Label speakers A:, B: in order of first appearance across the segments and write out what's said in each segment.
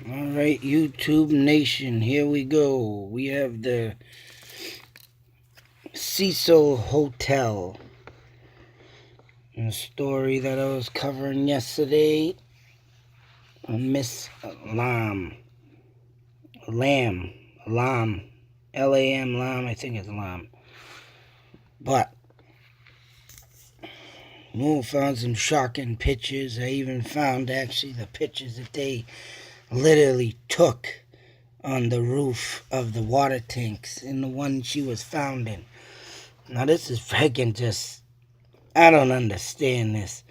A: Alright, YouTube Nation, here we go. We have the Cecil Hotel. A story that I was covering yesterday. Miss Lam. Lam. L-A-M, Lam, I think it's Lam. But, we found some shocking pictures. I even found, actually, the pictures that they literally took on the roof of the water tanks in the one she was found in. Now, this is freaking just... I don't understand this.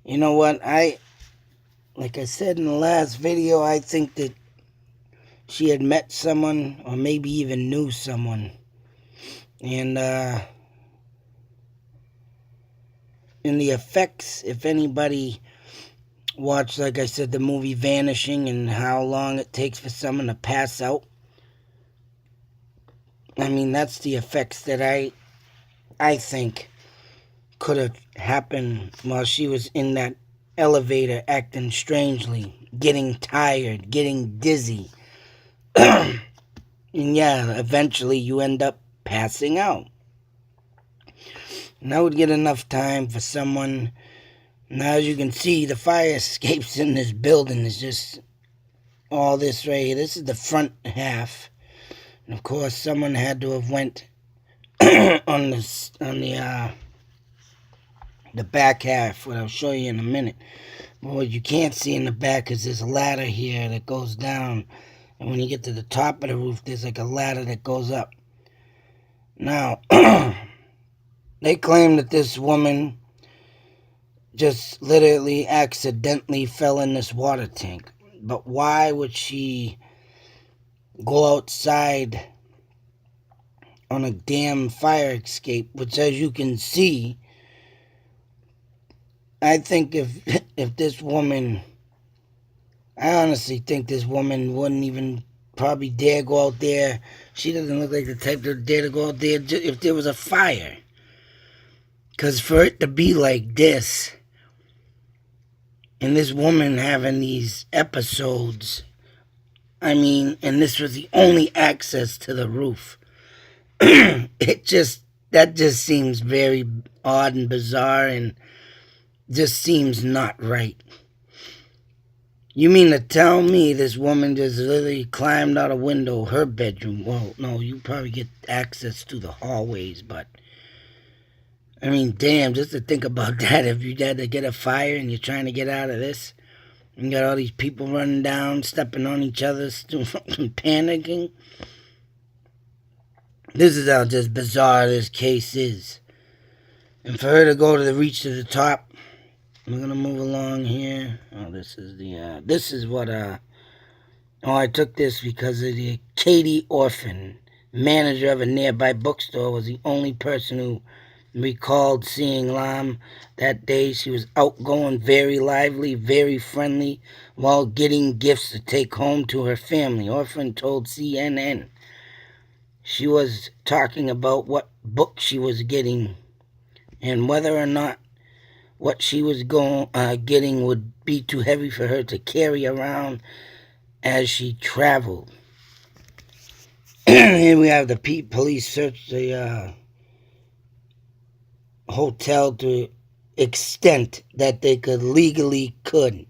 A: You know what? Like I said in the last video, I think that she had met someone or maybe even knew someone. And in the effects, if anybody watched, like I said, the movie Vanishing and how long it takes for someone to pass out. I mean, that's the effects that I think could have happened while she was in that elevator acting strangely, getting tired, getting dizzy. And yeah, eventually you end up passing out. And that would get enough time for someone. Now, as you can see, the fire escapes in this building is just all this right here. This is the front half. And of course, someone had to have went on the back half, what I'll show you in a minute. But what you can't see in the back is this ladder here that goes down. And when you get to the top of the roof, there's like a ladder that goes up. Now, they claim that this woman just literally accidentally fell in this water tank. But why would she go outside on a damn fire escape? Which, as you can see, I think if this woman... I honestly think this woman wouldn't even probably dare go out there. She doesn't look like the type to dare to go out there if there was a fire. Because for it to be like this, and this woman having these episodes, I mean, and this was the only access to the roof, that just seems very odd and bizarre and just seems not right. You mean to tell me this woman just literally climbed out a window, her bedroom? Well, no, you probably get access to the hallways, but... I mean, damn, just to think about that, if you had to get a fire and you're trying to get out of this, and you got all these people running down, stepping on each other, panicking. This is how just bizarre this case is. And for her to go to reach to the top... We're gonna move along here. Oh, this is what, I took this because of the Katie Orphan, manager of a nearby bookstore, was the only person who recalled seeing Lam that day. She was outgoing, very lively, very friendly, while getting gifts to take home to her family. Orphan told CNN she was talking about what book she was getting and whether or not what she was getting would be too heavy for her to carry around as she traveled. Here we have the police search the hotel to extent that they legally could.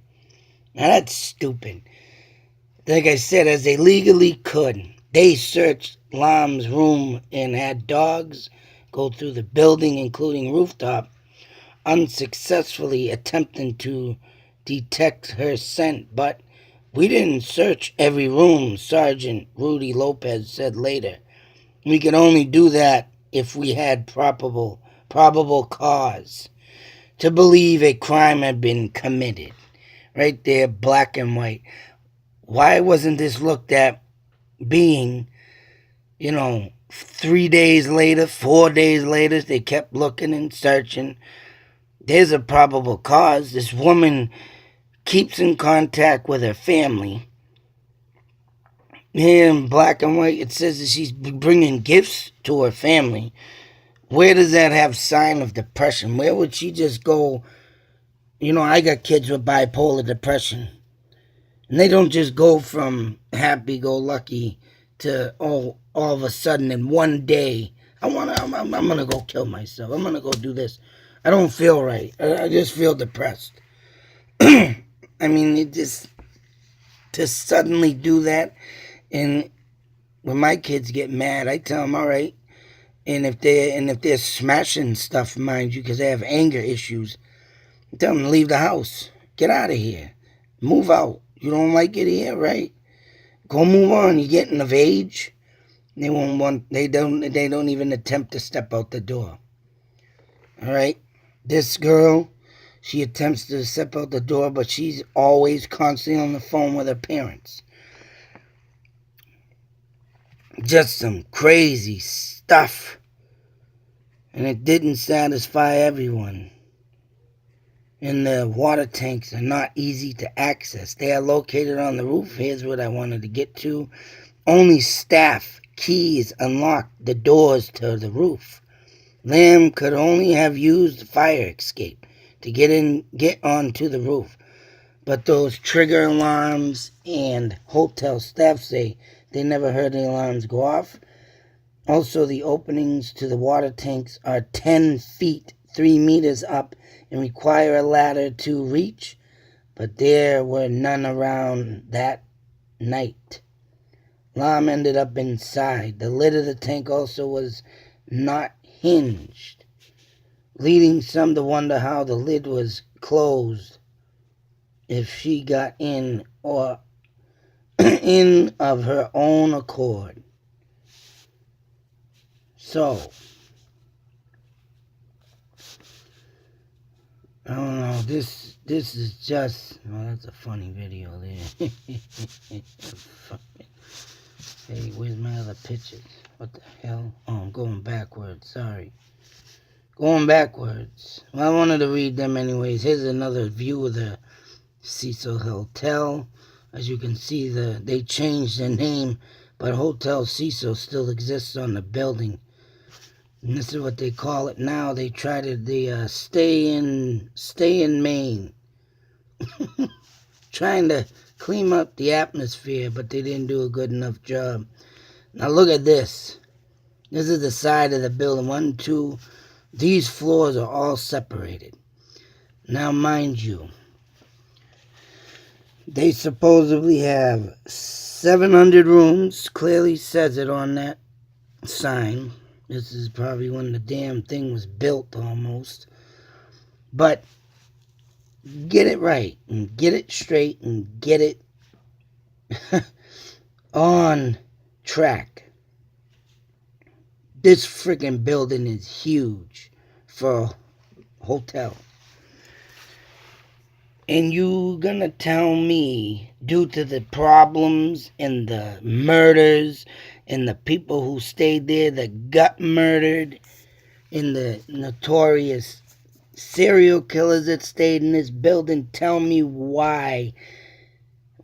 A: Now that's stupid. Like I said, as they legally could, they searched Lam's room and had dogs go through the building, including rooftop, unsuccessfully attempting to detect her scent. But we didn't search every room, Sergeant Rudy Lopez said later. We could only do that if we had probable cause to believe a crime had been committed. Right there, black and white. Why wasn't this looked at being, 3 days later, 4 days later, they kept looking and searching? There's a probable cause. This woman keeps in contact with her family. Here in black and white, it says that she's bringing gifts to her family. Where does that have sign of depression? Where would she just go? I got kids with bipolar depression. And they don't just go from happy-go-lucky to, oh, all of a sudden in one day, I'm going to go kill myself. I'm going to go do this. I don't feel right. I just feel depressed. I mean, it just, to suddenly do that, and when my kids get mad, I tell them, all right, and if they're smashing stuff, mind you, because they have anger issues, I tell them to leave the house. Get out of here. Move out. You don't like it here, right? Go move on. You're getting of age. They won't want. They don't even attempt to step out the door. All right. This girl, she attempts to step out the door, but she's always constantly on the phone with her parents. Just some crazy stuff. And it didn't satisfy everyone. And the water tanks are not easy to access. They are located on the roof. Here's what I wanted to get to. Only staff keys unlock the doors to the roof. Lam could only have used fire escape to get onto the roof. But those trigger alarms and hotel staff say they never heard the alarms go off. Also, the openings to the water tanks are 10 feet, 3 meters up, and require a ladder to reach, but there were none around that night. Lam ended up inside. The lid of the tank also was not hinged, leading some to wonder how the lid was closed if she got in or in of her own accord. So, I don't know, this is just, oh, that's a funny video there. Hey, where's my other pictures? What the hell? Oh, I'm going backwards, sorry. Going backwards. Well, I wanted to read them anyways. Here's another view of the Cecil Hotel. As you can see, they changed the name, but Hotel Cecil still exists on the building. And this is what they call it now. They try to stay in Maine. Trying to clean up the atmosphere, but they didn't do a good enough job. Now look at this. This is the side of the building. 1, 2. These floors are all separated. Now mind you, they supposedly have 700 rooms. Clearly says it on that sign. This is probably when the damn thing was built almost. But get it right and get it straight and get it on track. This freaking building is huge for a hotel. And you gonna tell me, due to the problems and the murders and the people who stayed there that got murdered and the notorious serial killers that stayed in this building, tell me why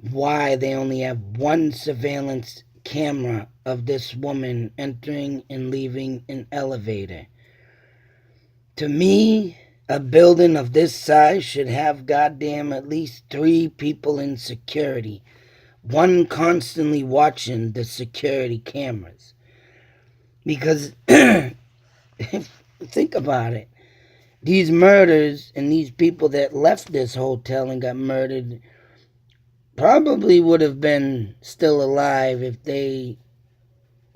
A: they only have one surveillance camera of this woman entering and leaving an elevator. To me, a building of this size should have goddamn at least 3 people in security. One constantly watching the security cameras. Because, think about it. These murders and these people that left this hotel and got murdered probably would have been still alive if they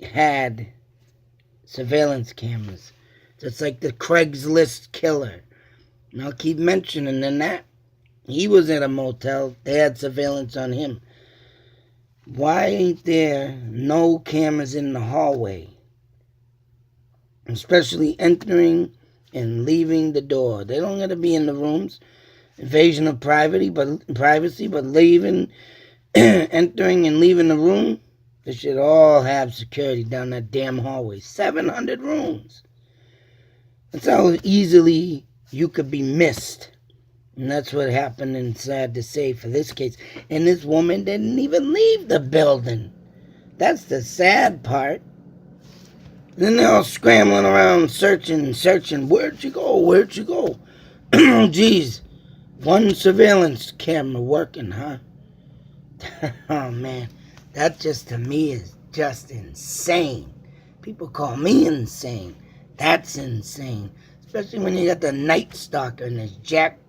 A: had surveillance cameras. Just like the Craigslist killer. And I'll keep mentioning that. He was in a motel. They had surveillance on him. Why ain't there no cameras in the hallway? Especially entering and leaving the door. They don't got to be in the rooms. Invasion of privacy, but leaving, entering and leaving the room. They should all have security down that damn hallway. 700 rooms. That's how easily you could be missed. And that's what happened, and sad to say for this case. And this woman didn't even leave the building. That's the sad part. Then they're all scrambling around searching. Where'd you go? Geez, one surveillance camera working, huh? Oh man, that just to me is just insane. People call me insane. That's insane. Especially when you got the Night Stalker and this Jack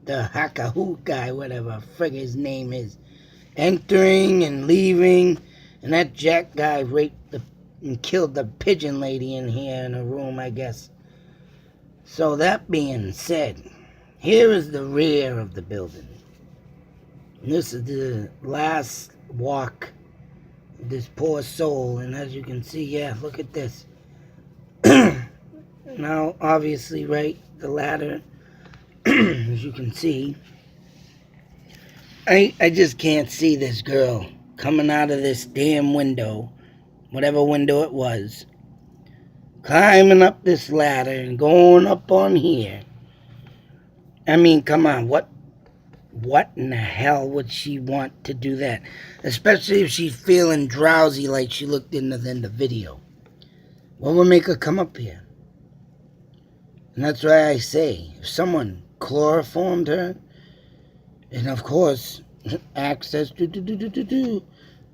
A: the Hackahoo guy, whatever frig his name is, entering and leaving. And that Jack guy raped and killed the pigeon lady in here in a room, I guess. So that being said, here is the rear of the building. This is the last walk of this poor soul, and as you can see, yeah, look at this. Now, obviously, right, the ladder, as you can see, I just can't see this girl coming out of this damn window, whatever window it was, climbing up this ladder and going up on here. I mean, come on, what in the hell would she want to do that? Especially if she's feeling drowsy like she looked in the video. What would make her come up here? And that's why I say, if someone chloroformed her, and of course, access to,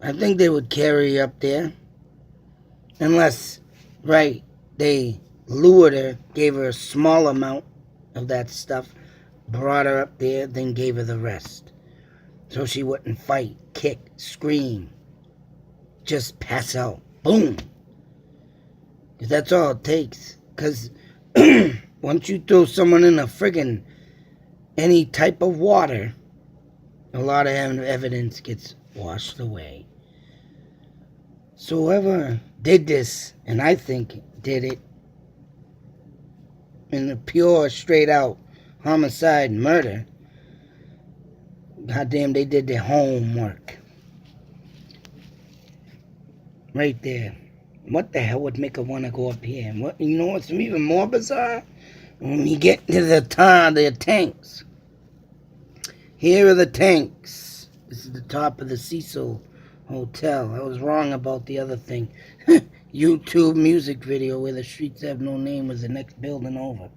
A: I think they would carry her up there. Unless, right, they lured her, gave her a small amount of that stuff, brought her up there, then gave her the rest. So she wouldn't fight, kick, scream, just pass out. Boom. Because that's all it takes. Because once you throw someone in a friggin' any type of water, a lot of evidence gets washed away. So whoever did this, and I think did it in a pure, straight out homicide murder, goddamn, they did their homework. Right there. What the hell would make her want to go up here? And what, you know what's even more bizarre? When we get to the tanks. Here are the tanks. This is the top of the Cecil Hotel. I was wrong about the other thing. YouTube music video where the streets have no name was the next building over.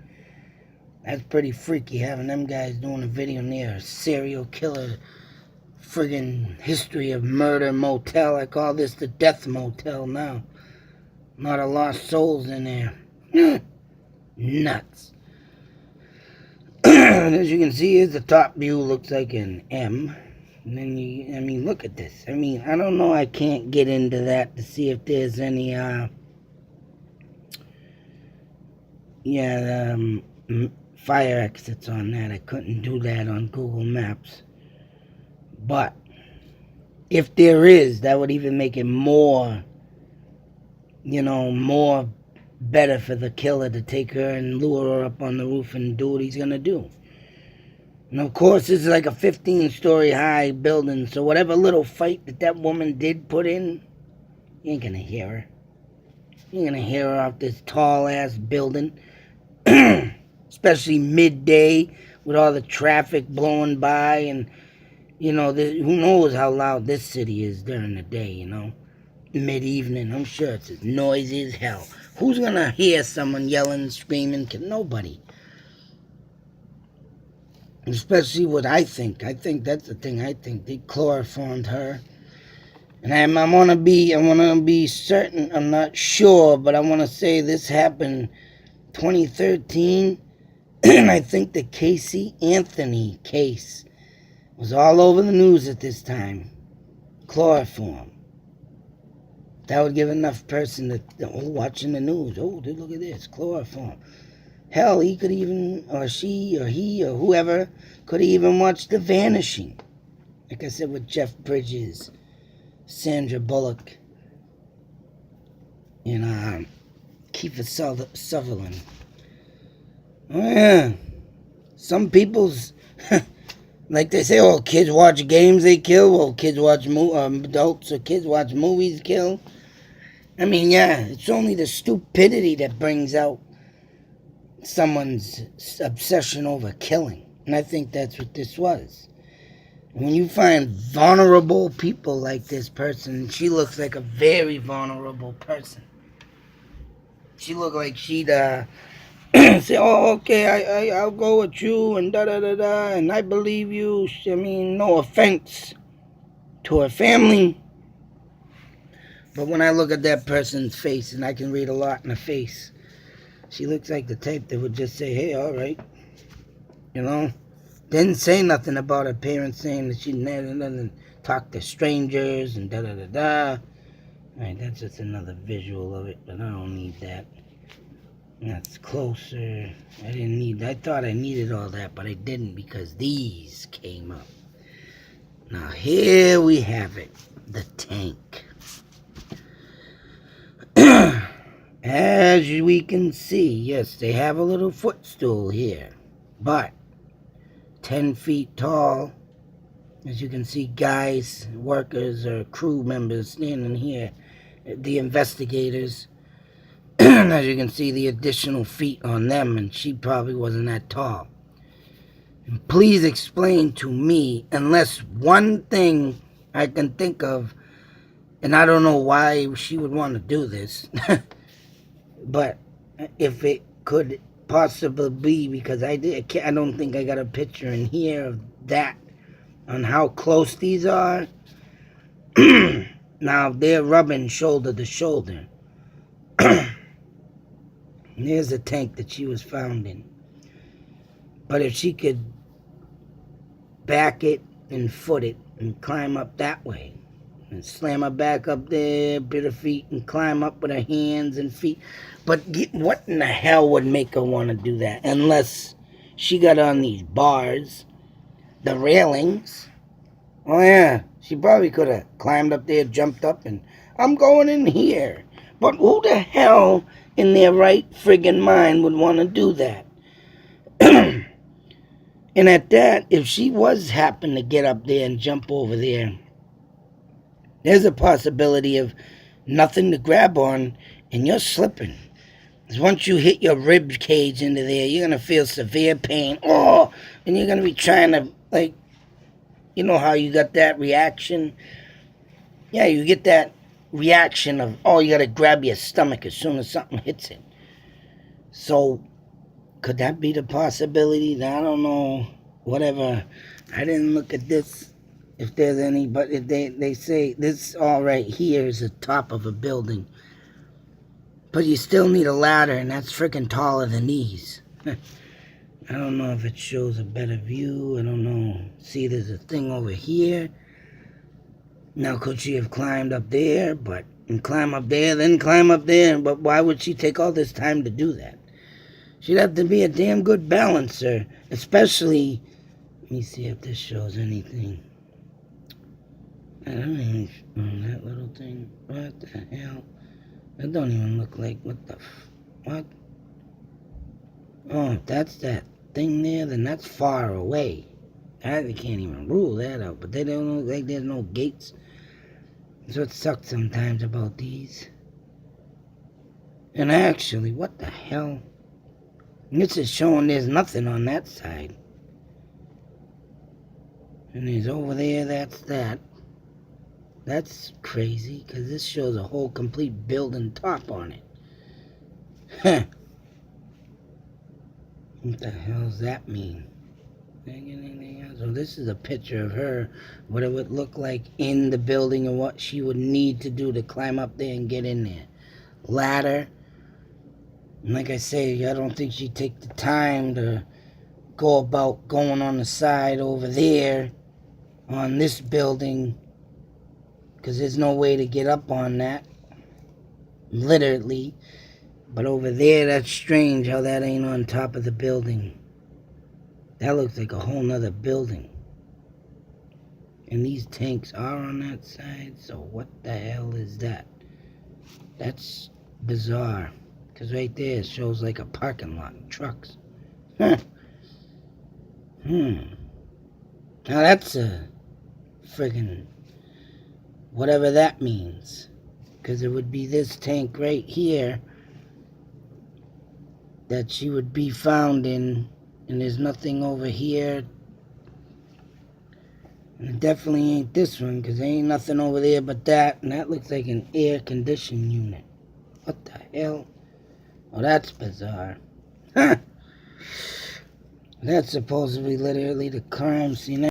A: That's pretty freaky having them guys doing a video near a serial killer friggin' history of murder motel. I call this the death motel now. A lot of lost souls in there. Nuts. As you can see, here's the top view. Looks like an M. And then look at this. I don't know. I can't get into that to see if there's any, fire exits on that. I couldn't do that on Google Maps. But if there is, that would even make it more, more better for the killer to take her and lure her up on the roof and do what he's gonna do. And of course, this is like a 15-story high building, so whatever little fight that woman did put in, you ain't gonna hear her. You ain't gonna hear her off this tall-ass building. Especially midday with all the traffic blowing by and, who knows how loud this city is during the day, Mid-evening, I'm sure it's as noisy as hell. Who's gonna hear someone yelling, screaming? Nobody. Especially what I think. I think that's the thing. I think they chloroformed her. And I want to be certain. I'm not sure, but I want to say this happened 2013. And I think the Casey Anthony case was all over the news at this time. Chloroform. That would give enough person watching the news. Oh, look at this. Chloroform. Hell, he could even, or she, or he, or whoever, could even watch The Vanishing. Like I said, with Jeff Bridges, Sandra Bullock, and Kiefer Sutherland. Oh, yeah. Some people's, like they say, oh, kids watch games, they kill. Well, kids watch adults or kids watch movies, kill. It's only the stupidity that brings out someone's obsession over killing. And I think that's what this was. When you find vulnerable people like this person, she looks like a very vulnerable person. She looked like she'd say, oh, okay, I'll go with you, and da-da-da-da, and I believe you. No offense. to her family. But when I look at that person's face, and I can read a lot in her face, she looks like the type that would just say, hey, all right. You know? Didn't say nothing about her parents saying that she never talk to strangers and da-da-da-da. Alright, that's just another visual of it, but I don't need that. That's closer. I didn't need, I thought I needed all that, but I didn't because these came up. Now here we have it. The tank. As we can see, yes, they have a little footstool here, but 10 feet tall. As you can see, guys, workers, or crew members standing here, the investigators. As you can see, the additional feet on them, and she probably wasn't that tall. And please explain to me, unless one thing I can think of, and I don't know why she would want to do this, but if it could possibly be because I don't think I got a picture in here of that on how close these are. Now they're rubbing shoulder to shoulder. There's a tank that she was found in. But if she could back it and foot it and climb up that way and slam her back up there, bit her feet, and climb up with her hands and feet. But what in the hell would make her want to do that? Unless she got on these bars, the railings. Oh yeah, she probably could have climbed up there, jumped up, and I'm going in here. But who the hell in their right friggin' mind would want to do that? And at that, if she was happen to get up there and jump over there, there's a possibility of nothing to grab on, and you're slipping. Because once you hit your rib cage into there, you're going to feel severe pain. Oh, and you're going to be trying to, like, you know how you got that reaction? Yeah, you get that reaction of, oh, you got to grab your stomach as soon as something hits it. So, could that be the possibility? I don't know. Whatever. I didn't look at this, if there's any, but if they say this all right here is the top of a building. But you still need a ladder, and that's freaking taller than these. I don't know if it shows a better view. I don't know. See, there's a thing over here. Now, could she have climbed up there, and climb up there, then climb up there? But why would she take all this time to do that? She'd have to be a damn good balancer, especially. Let me see if this shows anything. I don't even know that little thing. What the hell? That don't even look like what? Oh, if that's that thing there, then that's far away. I can't even rule that out. But they don't look like there's no gates. That's what sucks sometimes about these. And actually, what the hell? This is showing there's nothing on that side. And there's over there, that's that. That's crazy, because this shows a whole complete building top on it. Huh. What the hell does that mean? So this is a picture of her, what it would look like in the building and what she would need to do to climb up there and get in there. Ladder. And like I say, I don't think she'd take the time to go about going on the side over there on this building, because there's no way to get up on that, literally. But over there, that's strange how that ain't on top of the building. That looks like a whole nother building. And these tanks are on that side, so what the hell is that? That's bizarre, because right there it shows like a parking lot of trucks. Huh. Now that's a friggin' whatever that means, because it would be this tank right here that she would be found in, and there's nothing over here, and it definitely ain't this one, because there ain't nothing over there but that, and that looks like an air conditioning unit. What the hell? Oh, that's bizarre. Huh. That's supposed to be literally the crime scene.